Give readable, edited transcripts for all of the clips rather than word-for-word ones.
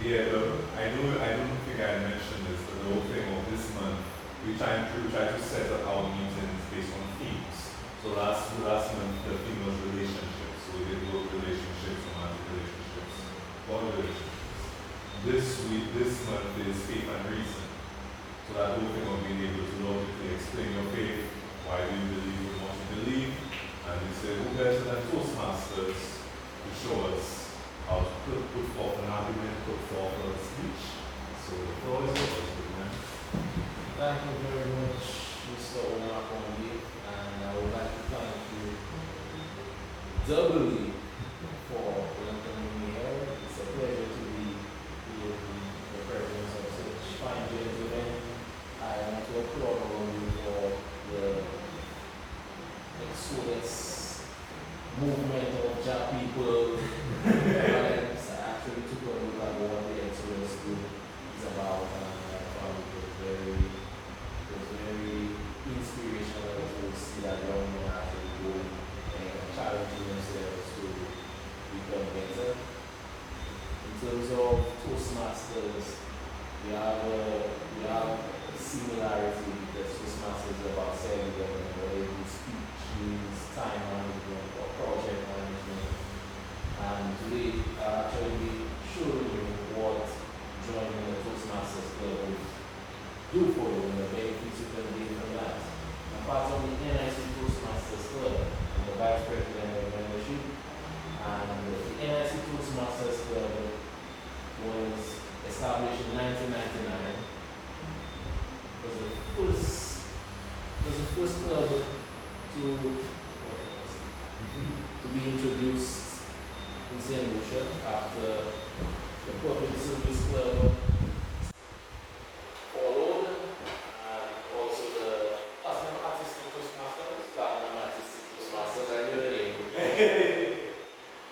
Yeah, I don't think I mentioned this, but the whole thing of this month, we try to set up our meetings based on themes. So last month the theme was relationships. So we did work relationships, romantic relationships, bond relationships. This month is faith and reason. So that whole thing of being able to logically explain your faith, why do you believe what you believe, and we say who better than Toastmasters to show us how to put forth an argument, put forth a speech. So the floor is yours, good man. Thank you very much, Mr. Omar Kondi, and I would like to thank you doubly for welcoming me here. It's a pleasure to be here in the presence of such fine gentlemen. I want to applaud all of you for the exodus movement of Jack people. I actually took a look at what the exodus group is about, and I found it was very inspirational to see that young men actually go and challenging themselves to become better. In terms of Toastmasters, we have a similarity because Toastmasters is about self-development, whether it is speeches, time management, or project management. And today I'll actually be showing you what joining the Toastmasters Club will do for you and the benefits you can gain from that. I'm part of the NIC Toastmasters Club. I'm the Vice President of membership. And the NIC Toastmasters Club was established in 1999. It was the first club to be introduced in St. Lucia after the Public Service Club followed, and also the Platinum Artistic Toastmasters, I knew the name.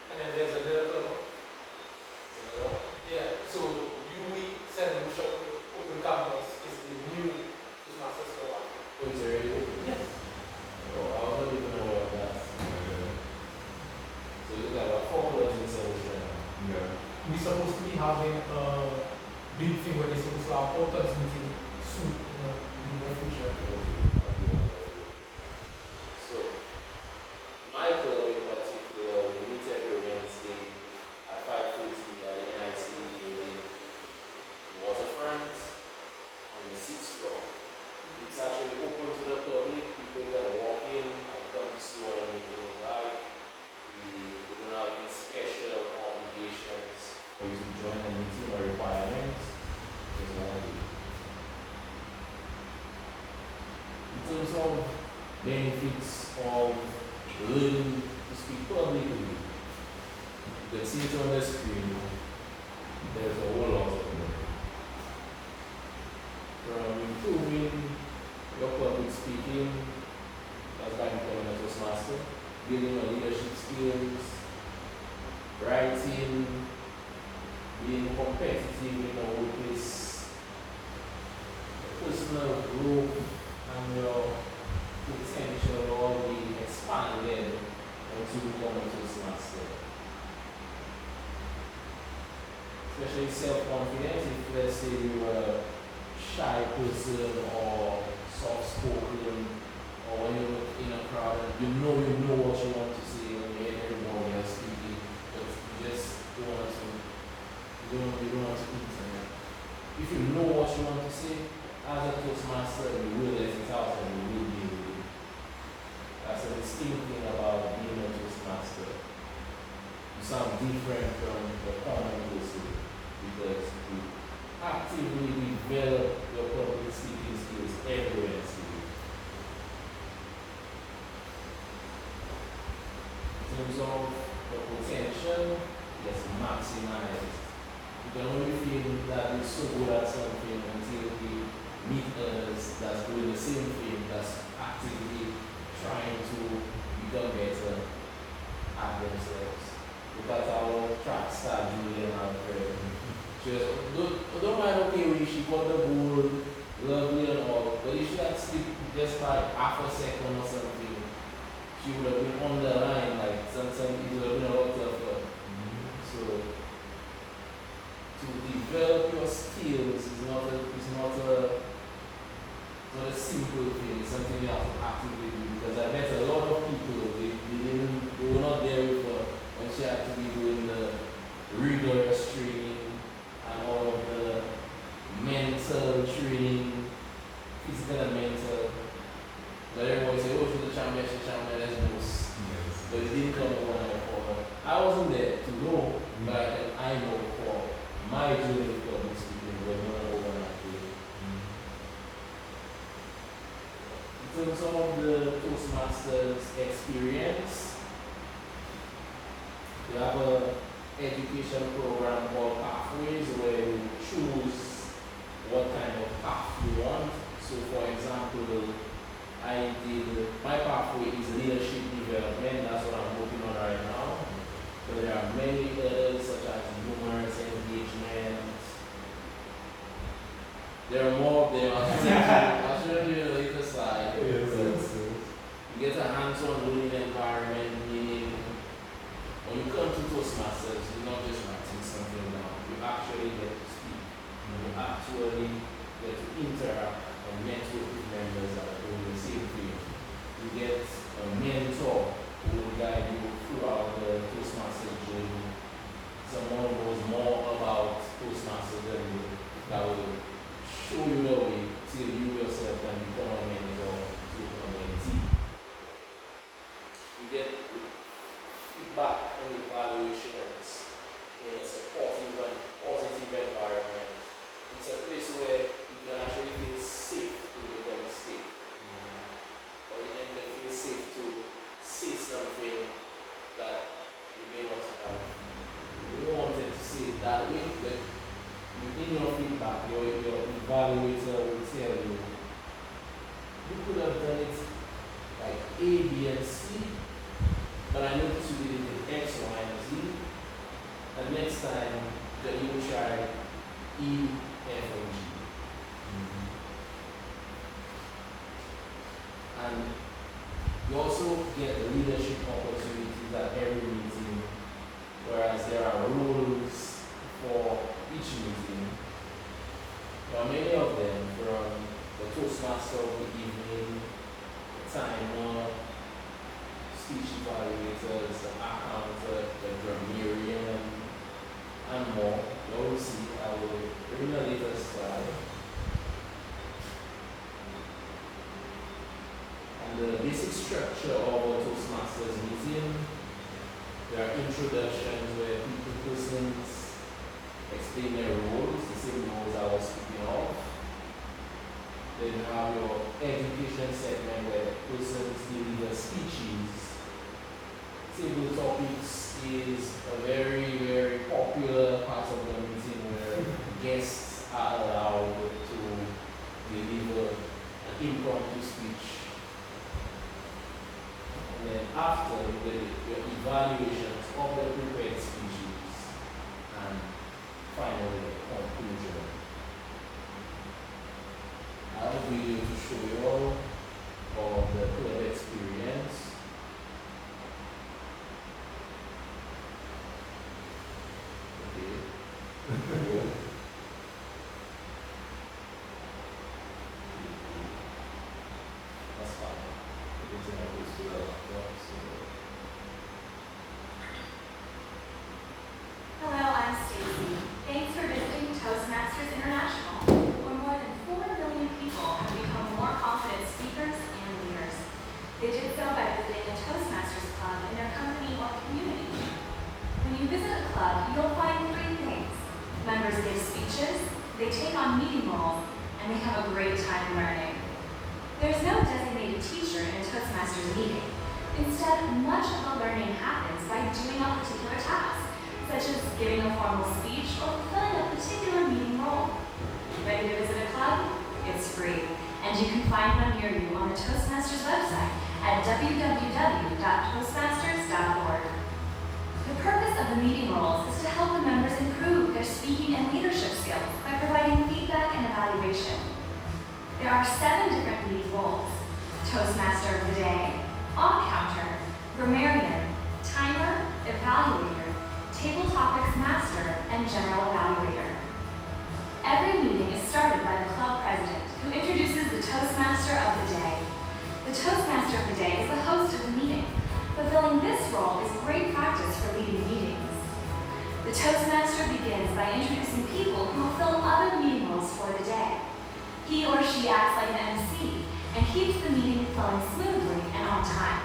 And then there's another club. Yeah, so UE St. Lucia Open Campus is the new Toastmasters Club. Oh, it's already open? Yes. Oh, I was not even aware of that. So you got about 4 clubs in St. Lucia now. Yeah. We're supposed to be having a big thing where they're supposed to have authors meeting soon in the future. So, my club in particular, we meet every Wednesday at 5:30 at the NIC in Waterfront on the 6th floor. It's actually open to the public. People can walk in and come to see what I'm doing live. We don't have any special obligations for you to join the meeting or requirements. Just one day. In terms of benefits of learning to speak publicly, you can see it on the screen. There's a whole lot of them. From improving your public speaking, that's by becoming a Toastmaster, building your leadership skills, writing, being competitive in the workplace, personal growth, and your potential will be expanded once you become a Toastmaster. Especially self-confidence, if let's say you are a shy person or soft-spoken, or when you're in a crowd and you know what you want to say when you're everybody else speaking, but you just don't want to, you don't want to internet. If you know what you want to say, as a Toastmaster, you will let it out and you will be able to. That's a distinct thing about being a Toastmaster. You sound different from the common person because you actively develop your public speaking skills everywhere in school. In terms of the potential, yes, maximized. You can only feel that you're so good at something until you meet others that's doing the same thing, that's actively trying to become better at themselves. Look at our track star, Julian Alfred. Just don't mind, okay, she got the ball, lovely and all, but if she had slipped just like half a second or something, she would have been on the line, like sometimes it would have been a lot tougher. So to some there to know, but I know for my journey with public speaking, we're not overnight. In terms of the Toastmasters experience, we have a education program called Pathways where you choose what kind of path you want. So for example, my pathway is leadership development, that's what I'm working on right now. But there are many others such as numerous engagement. There are more of them. I'll show you the later slide. You get a hands-on learning environment, meaning when you come to Toastmasters, you're not just writing something down. You actually get to speak. You actually get to interact and network with members that are doing the same thing. You get a mentor who will guide you throughout the Toastmasters journey. Someone who knows more about Toastmasters than you, that will show you the way till you yourself can become a mentor to a mentee. You get feedback and evaluations in a supportive and positive environment. It's a place where you can actually feel safe to make a mistake. Or you can feel safe to say something that you may not have wanted to say that way, but in your feedback, your evaluator will tell you, you could have done it like A, B, and C, but I noticed you did it in X, Y, and Z. And next time, that you will try E, F, and G. And you also get the leadership opportunities at every meeting, whereas there are rules for each meeting. There are many of them, from the Toastmaster of the evening, the timer, speech evaluators, the accountant, the grammarian, and more. You will see, I will bring a later slide. And the basic structure of a Toastmasters meeting, there are introductions where persons explain their roles, the same roles I was speaking of. Then you have your education segment where persons deliver speeches. Table topics is a very, very popular part of the meeting where guests are allowed to deliver an impromptu speech. And then after, you get your evaluations of the prepared speeches. And finally, conclusion. I have a video to show you all of the club experience. Okay. That's fine. Hello, I'm Stacy. Thanks for visiting Toastmasters International, where more than 4 million people have become more confident speakers and leaders. They did so by visiting a Toastmasters club in their company or community. When you visit a club, you'll find 3 things. Members give speeches, they take on meeting roles, and they have a great time learning. There's no designated teacher in a Toastmasters meeting. Instead, much of the learning happens by doing a particular task, such as giving a formal speech or fulfilling a particular meeting role. Ready to visit a club? It's free, and you can find one near you on the Toastmasters website at www.toastmasters.org. The purpose of the meeting roles is to help the members improve their speaking and leadership skills by providing feedback and evaluation. There are 7 different meeting roles: Toastmaster of the Day, On-Counter, Grammarian, Timer, Evaluator, Table Topics Master, and General Evaluator. Every meeting is started by the club president, who introduces the Toastmaster of the Day. The Toastmaster of the Day is the host of the meeting. Fulfilling this role is great practice for leading meetings. The Toastmaster begins by introducing people who will fill other meeting roles for the day. He or she acts like an MC and keeps the meeting flowing smoothly and on time.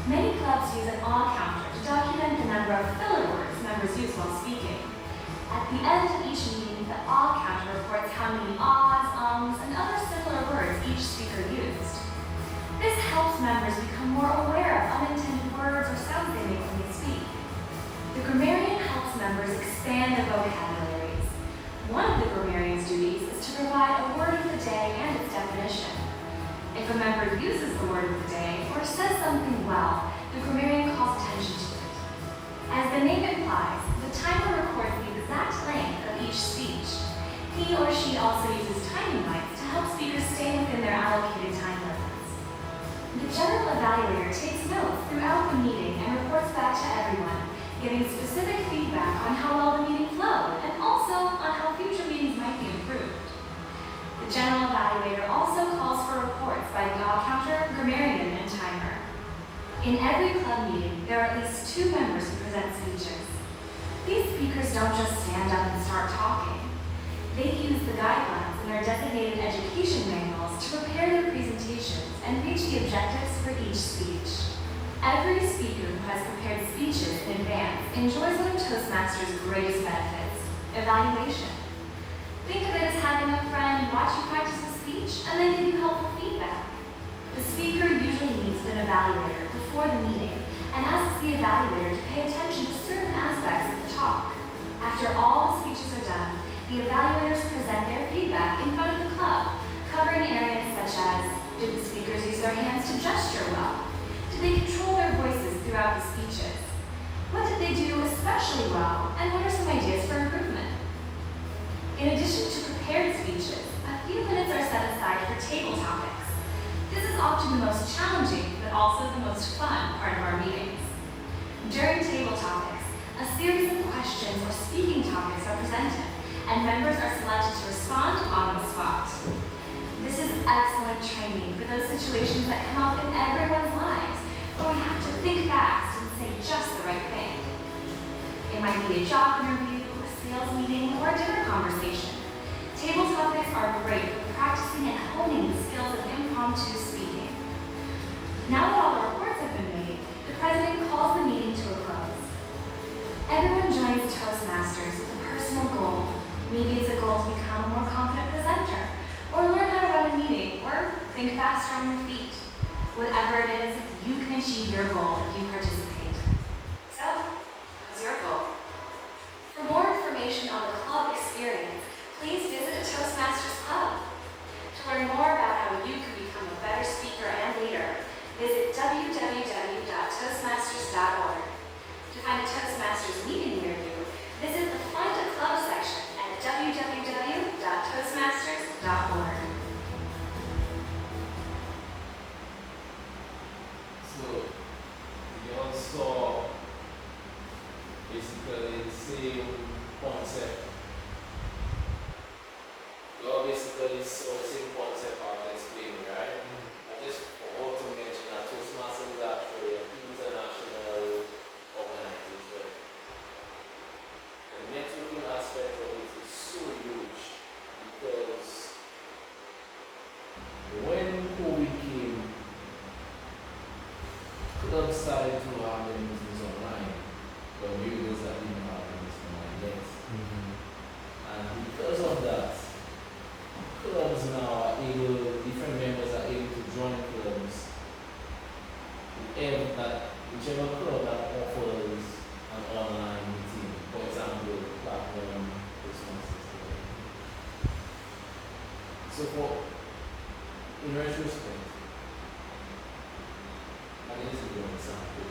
Many clubs use an on-counter to document the number of filler words members use while speaking. At the end of each meeting, the awe counter reports how many ahs, ums, and other similar words each speaker used. This helps members become more aware of unintended words or sounds they make when they speak. The grammarian helps members expand their vocabularies. One of the grammarian's duties is to provide a word of the day and its definition. If a member uses the word of the day or says something well, the grammarian calls attention to it. As the name implies, the timer records the exact length of each speech. He or she also uses timing lights to help speakers stay within their allocated time limits. The general evaluator takes notes throughout the meeting and reports back to everyone, giving specific feedback on how well the meeting flowed and also on how future meetings might be improved. The general evaluator also calls for reports by the awe counter, grammarian, and timer. In every club meeting, there are at least 2 members who present speeches. These speakers don't just stand up and start talking. They use the guidelines in their designated education manuals to prepare their presentations and reach the objectives for each speech. Every speaker who has prepared speeches in advance enjoys one of Toastmasters' greatest benefits: evaluation. Think of it as having a friend watch you practice a speech and then give you helpful feedback. The speaker usually meets with an evaluator before the meeting and asks the evaluator to pay attention to certain aspects of the talk. After all the speeches are done, the evaluators present their feedback in front of the club, covering areas such as, did the speakers use their hands to gesture well? Did they control their voices throughout the speeches? What did they do especially well, and what are some ideas for improvement? In addition to prepared speeches, a few minutes are set aside for table topics. This is often the most challenging, but also the most fun part of our meetings. During table topics, a series of questions or speaking topics are presented, and members are selected to respond on the spot. This is excellent training for those situations that come up in everyone's lives, where we have to think fast and say just the right thing. It might be a job interview, a sales meeting, or a dinner conversation. Table topics are great for practicing and honing the skills of impromptu speaking. Now that all the reports have been made, the president calls the meeting to a close. Everyone joins Toastmasters with a personal goal. Maybe it's a goal to become a more confident presenter, or learn how to run a meeting, or think faster on your feet. Whatever it is, you can achieve your goal if you participate. So, what's your goal? For more information on the club experience, please visit a Toastmasters club. To learn more about how you can become a better speaker and leader, visit www.toastmasters.org. To find a Toastmasters meeting near you, visit the Find a Club section at www.toastmasters.org. So, we also basically the same concept. We all basically saw the same concept I was explaining, right? I just forgot to mention that Toastmasters is actually an international organization. The networking aspect of it is so huge because when COVID came, clubs started to have their meetings online, but we was that didn't have meetings online yet. And because of that, clubs now are able, different members are able to join clubs, whichever club that offers an online meeting, for example, platform, Toastmasters. So in retrospect, and this is an example.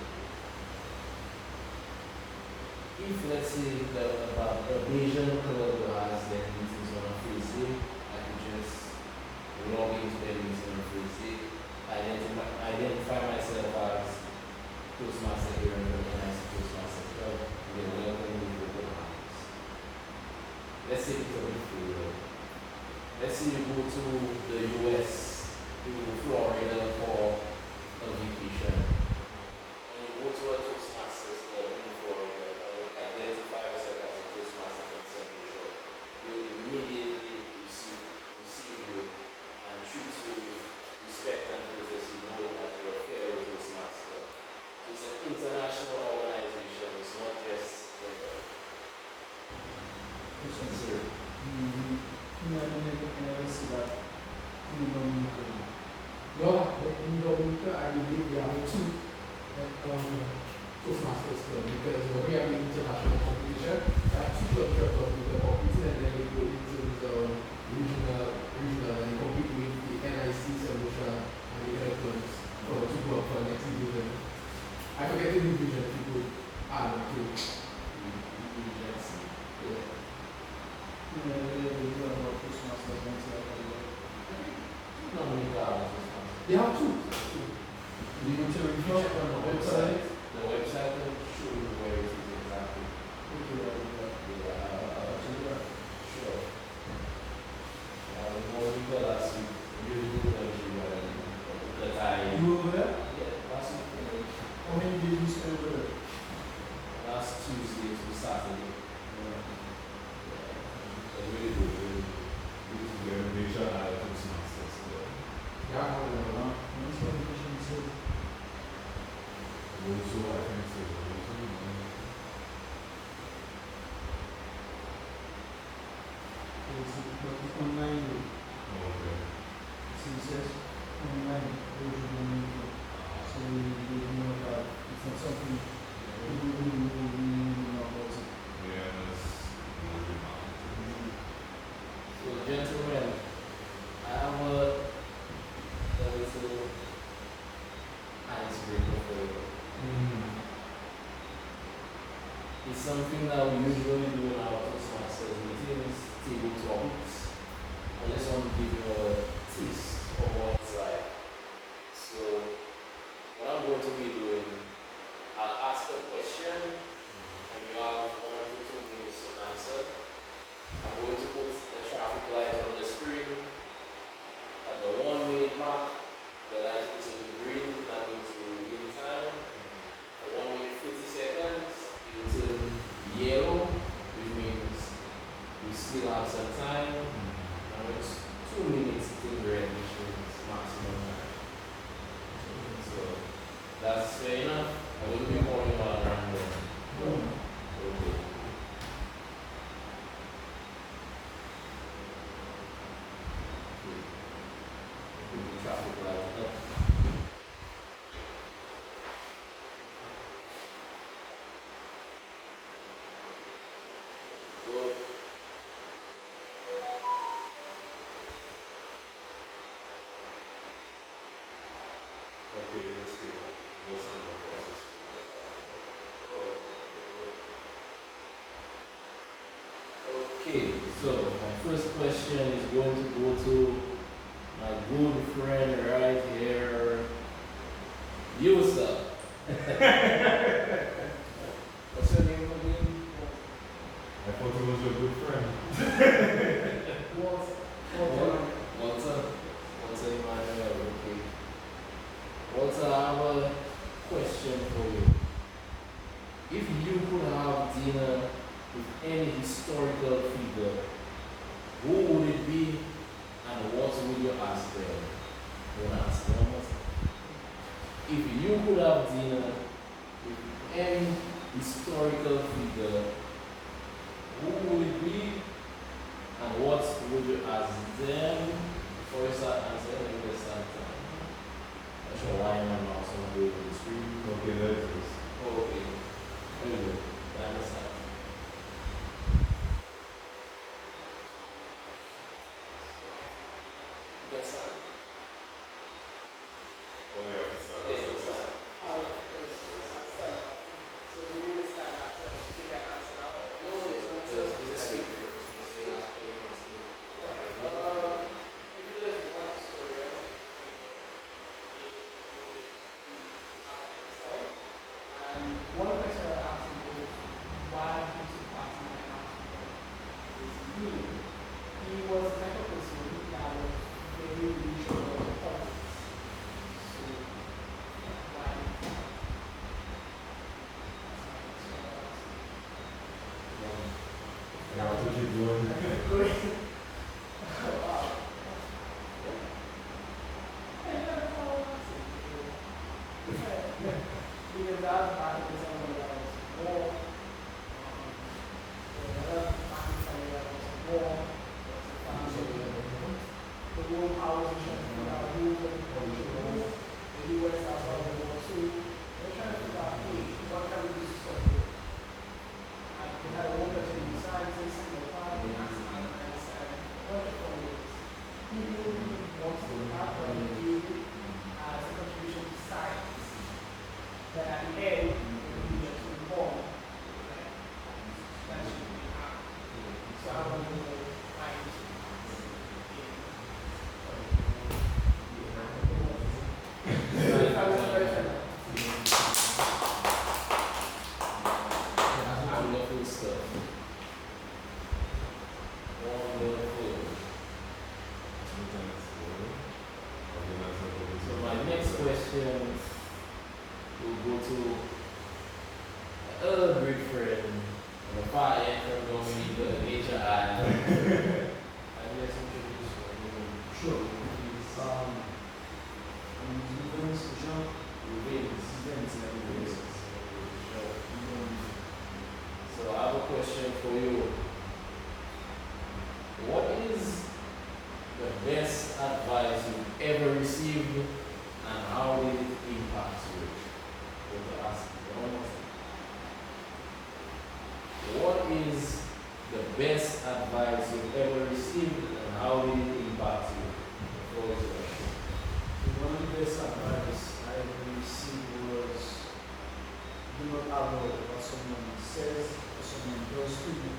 If let's say about a Asian club has their meetings on a Thursday, I could just log into their meeting on Thursday, identify myself as Toastmaster here and recognize Toastmasters Club, and then welcome me to the house. Let's say it's a bit free. Let's say you go to the US, to Florida for a vacation. And you go to a Toastmasters club in Florida and identify yourself as a Toastmaster concentration. You immediately receive you and treat you respect and courtesy, knowing that you're a fellow Toastmaster. It's an international organization. Sir. No, in Dominica, I believe we have two Toastmasters club because when we have the international competition, we have two club directors with the competing and then we go into the regional and compete with the NIC solution and the other clubs for the two clubs for the next division. I forget the division if you could add to it. They have two. Do you want to review it on the website? The website will show you where it is exactly. Sure. Monica last week, you did that I. You were there? Yeah, last week. How many days you spent over there? Last Tuesday to Saturday. Really good, really good. We're major Toastmasters club. Yeah, Also, I think so. Okay. Yeah, that's really So, gentlemen, I have a little icebreaker for you. It's something that we usually do in our Toastmasters meetings, table talks. I just want to give you a taste of what it's like. So, what I'm going to be doing, I'll ask a question, and you have 1 to 2 minutes to answer. I'm going to put the traffic light on the screen. At the 1 minute mark, the light is in green, that means we're in time. At 1 minute 50 seconds, it's in yellow, which means we still have some time. And it's 2 minutes in red, which means maximum time. So that's fair enough. I will be calling out random. Okay. Put the traffic light up. Good. Okay, let's do it. We'll send the process. Okay, so my first question is going to go to my good friend right here, you sir. What's your name again? I thought he was your good friend. Walter. Walter Emmanuel, okay. Walter, I have a question for you. If you could have dinner with any historical figure, who would it be and what would you ask them? You want to ask them what? If you could have dinner with any historical figure, who would it be and what would you ask them? Before you start answering, let me start. I'm sure why I'm also doing the screen. Okay, let's do this. Okay. Very good. I understand. Get started. Oh, yeah, it's not. Yes, get started. one question I asked him was why he took part in my house is he was the type of person that was very religious about politics. So why? Yeah, what you doing? Because that part is someone that was more, another party somewhere had a whole bunch of new scientists in the lab, and wonderful ways. People want to have what they do as a contribution to science. That at the end, will be to inform. That should be out. So I want to know why you should Wonderful stuff. Wonderful. So my next question will go to a great friend on the far end from Dominica, Nature Island. I guess introduce you. Sure. Rubens Jean. Rubens. So I have a question for you. What is the best advice you've ever received and how did it impact you? What to ask you one more time. What is the best advice you've ever received and how did it impact you? The floor is yours. One of the best advice I ever received was do not allow what someone says or someone does to you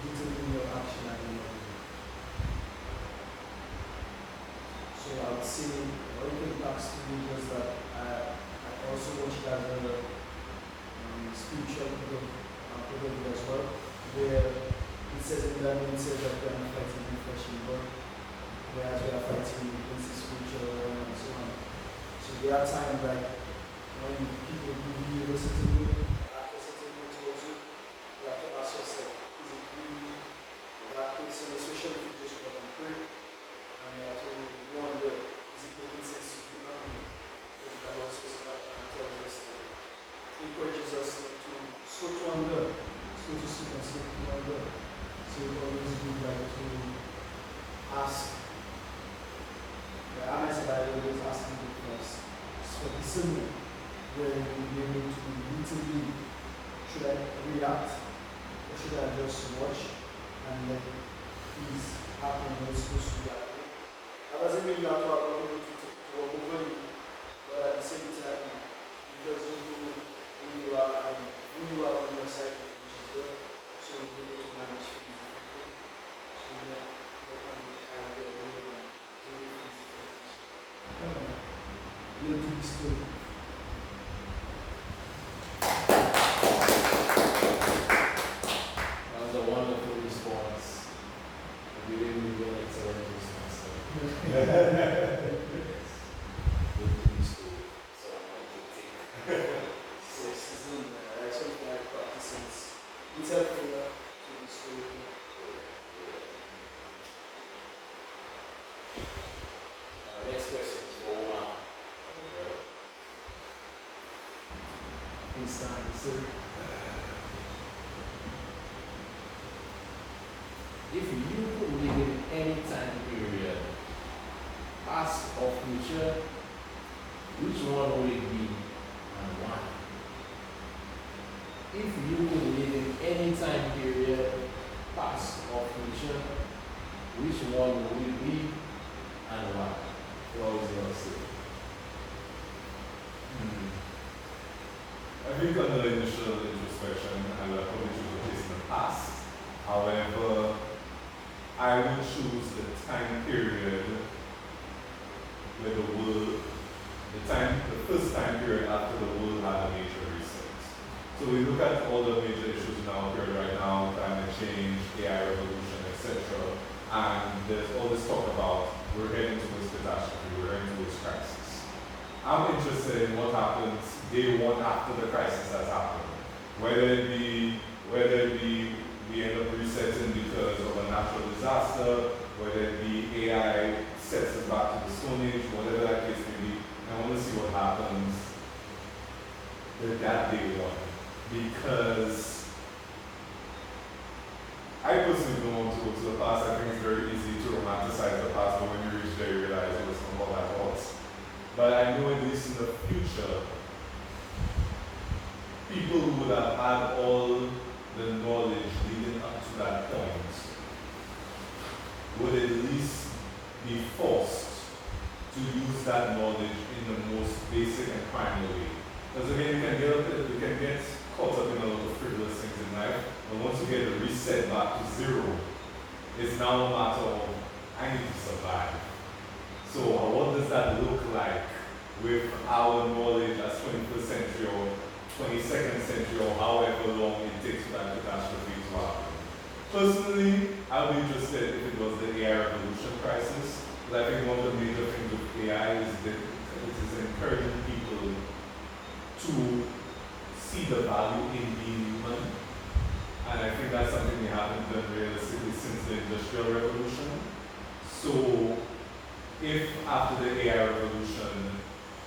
determine your action and your life. So I would say what it impacts to me was that I also watched as a spiritual program as well, where it says in that it says that we are not fighting in flesh and blood, whereas we are fighting against the spiritual realm and so on. So there are times like when people give you a certain way, act a certain way towards you, you have to ask yourself, is it really that person, especially if you just want to pray, and you have to wonder, is it making sense to you? Because the Lord says that and tells us that He encourages us to slow to anger, slow to speak and slow to anger. So it always good like to ask. The honest Bible is asking the first for discernment, where you will be able to literally, should I react or should I just watch and let things happen when it's supposed to happen? That doesn't mean you have to have a to walk over you, but at the same time, because you are on your side, which is good, so you'll be able to manage things. So yeah, that can be kind of you'll do this too. That was a wonderful response. You really will excellent response. So I'm going to take. So it's something like practices. It's helpful to the story. Next question for Omar. It's time to say. If you could live in any time period, past or future, which one would it be and why? If you could live in any time period, past or future, which one would it be and why? What was your say? I think on the initial introspection, I would have probably choose a place in the past. However, I would choose the time period where the first time period after the world had a major reset. So we look at all the major issues in our period right now, climate change, AI revolution, etc. And there's all this talk about we're heading towards catastrophe, we're heading towards crisis. I'm interested in what happens day one after the crisis has happened. Whether it be we end up resetting because of a natural disaster, whether it be AI sets us back to the Stone Age, whatever that case may be. I want to see what happens with that day one. Because I personally don't want to go to the past. I think it's very easy to romanticize the past, but when you reach there, you realize it was not all that was. But I know at least in the future, people who would have had all the the knowledge leading up to that point would at least be forced to use that knowledge in the most basic and primary way. Because again, we can get caught up in a lot of frivolous things in life, and once you get a reset back to zero, it's now a matter of, I need to survive. So what does that look like with our knowledge as 21st century or 22nd century or however long it takes for that catastrophe to happen? Personally, I would be interested if it was the AI revolution crisis. But I think one of the major things with AI is that it is encouraging people to see the value in being human. And I think that's something we haven't done realistically since the Industrial Revolution. So if after the AI revolution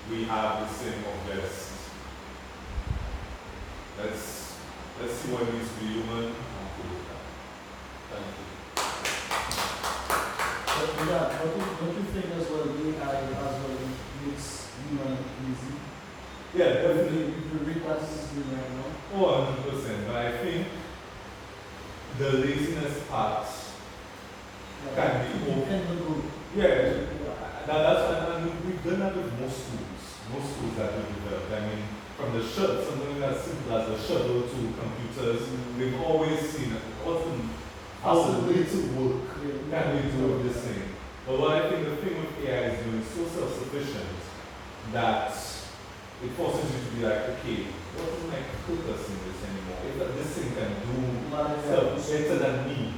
we have the same or best, let's see what it means to be human. I'm cool with that. Thank you. But yeah, don't you think as well AI as well makes human easy? Yeah, definitely. The reclasses is doing right now. Oh, 100%. But I think the laziness part can be over. And the group. Yeah, that's and we've done that with most schools that we've developed. I mean, from the shuttle, something as simple as the shuttle to computers, we've always seen what's the possibility to work. Can we do this thing? But what I think the thing with AI is doing is so self-sufficient that it forces you to be like, okay, what is my purpose in this anymore? If this thing can do better than me,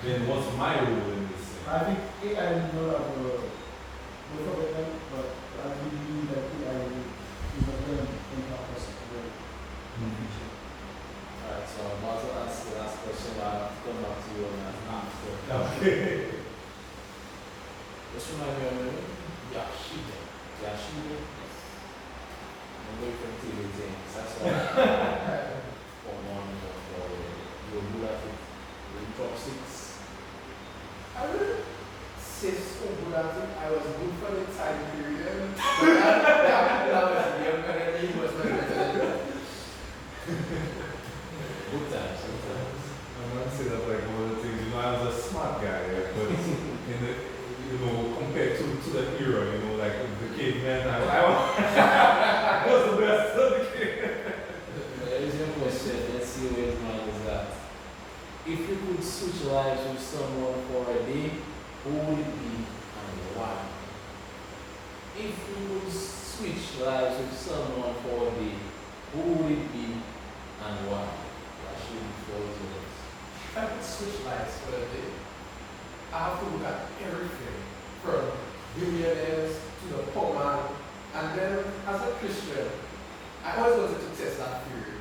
then what's my role in this thing? I think AI will not have both of them, but I believe that AI is not going to impact us in the future. Alright, so I'm about to ask the last question, but I'll come back to you on that after. Okay. Just remind me of your name? Yashide. Yashide? I'm going from TV things, that's why. For morning or you'll do that with chopsticks. I wouldn't say so good at it. I was good for the time period. But that was younger than me, was my better. Good times, sometimes. I'm not saying that like one of the things, I was a smart guy, yeah, but in the, compared to the era, like the caveman, I was the best of the kid. There is a question, let's see where his mind is at. If you could switch lives with someone for a day, who would it be and why? If you could switch lives with someone for a day, who would it be and why? That should be for yours. If I could switch lives for a day, I have to look at everything from billionaires to the poor man. And then, as a Christian, I always wanted to test that theory.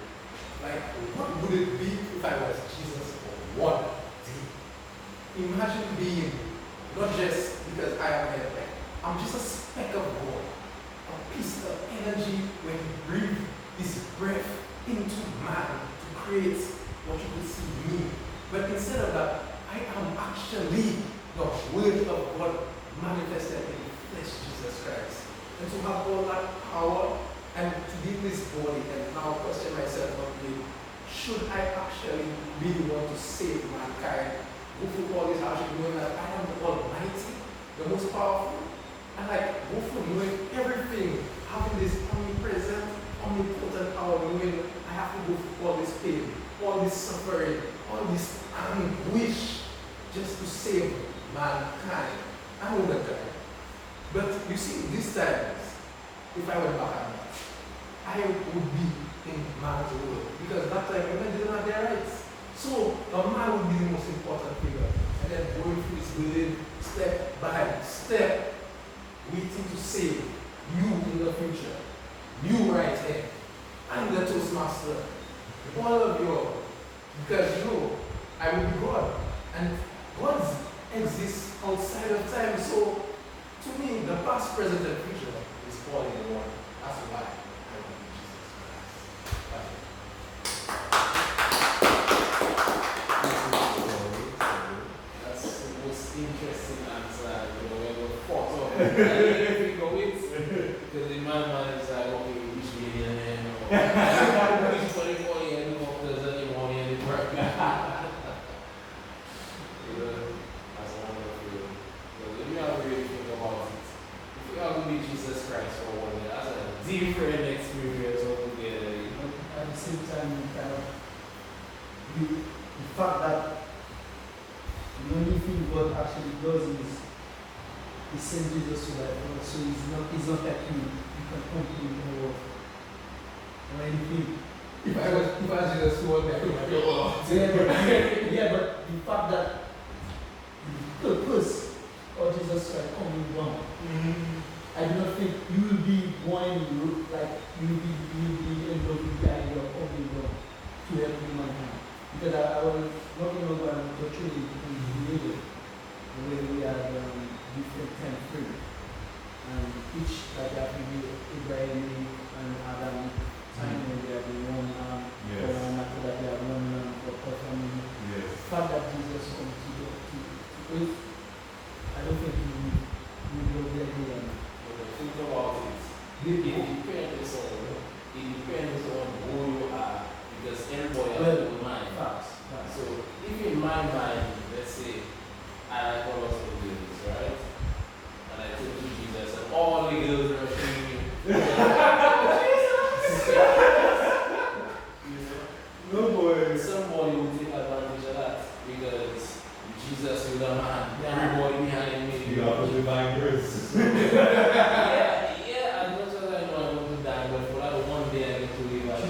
Like, what would it be if I was Jesus for one day? Imagine being, not just because I am here, like, I'm just a speck of gold, a piece of energy when you breathe this breath into man to create what you could see me. But instead of that, I am actually the word of God manifested in the flesh, Jesus Christ. And to have all that power and to give this body and now question myself on me, should I actually be the one to save mankind? Go through all this hardship knowing that I am the Almighty, the most powerful, and like go through knowing everything, having this omnipresent, omnipotent power, knowing I have to go through all this pain, all this suffering, all this anguish just to save mankind. I would have done. But you see, these times, if I went back and I would be in man's world. Because that time women didn't have their rights. So a man would be the most important figure. And then going through this building step by step, waiting to save you in the future. You right here. I'm the Toastmaster. All of you. Because I will be God. And God exists outside of time. So to me, the past, present, and future is all in one. That's why I want Jesus Christ. That's the most interesting answer we ever thought of. If we go with, because in my mind it's like, okay, which millionaire or which 24 helicopters and you want fact that the only thing God actually does is He sends Jesus to life for us. So it's not like you can come to Him or anything. If I was Jesus who was there, I could have But the fact that the purpose of Jesus Christ coming down, I do not think you will be born like you will be in love with the idea of coming down to help humankind. Because I was not on the training in the where we had different time frame, and each like after Abraham and Adam time when they have been one Yes. and after that they have one for performing. Yes. The fact that Jesus comes to earth, I don't think we will get here. Think about it. It depends on who you are, because everybody has their own mind. Facts. So if in my mind, let's say I like all of the girls, right? And I took to Jesus and all the girls are showing No boy. somebody will take advantage of that because Jesus is the man. Everybody behind me. You have to divine grace.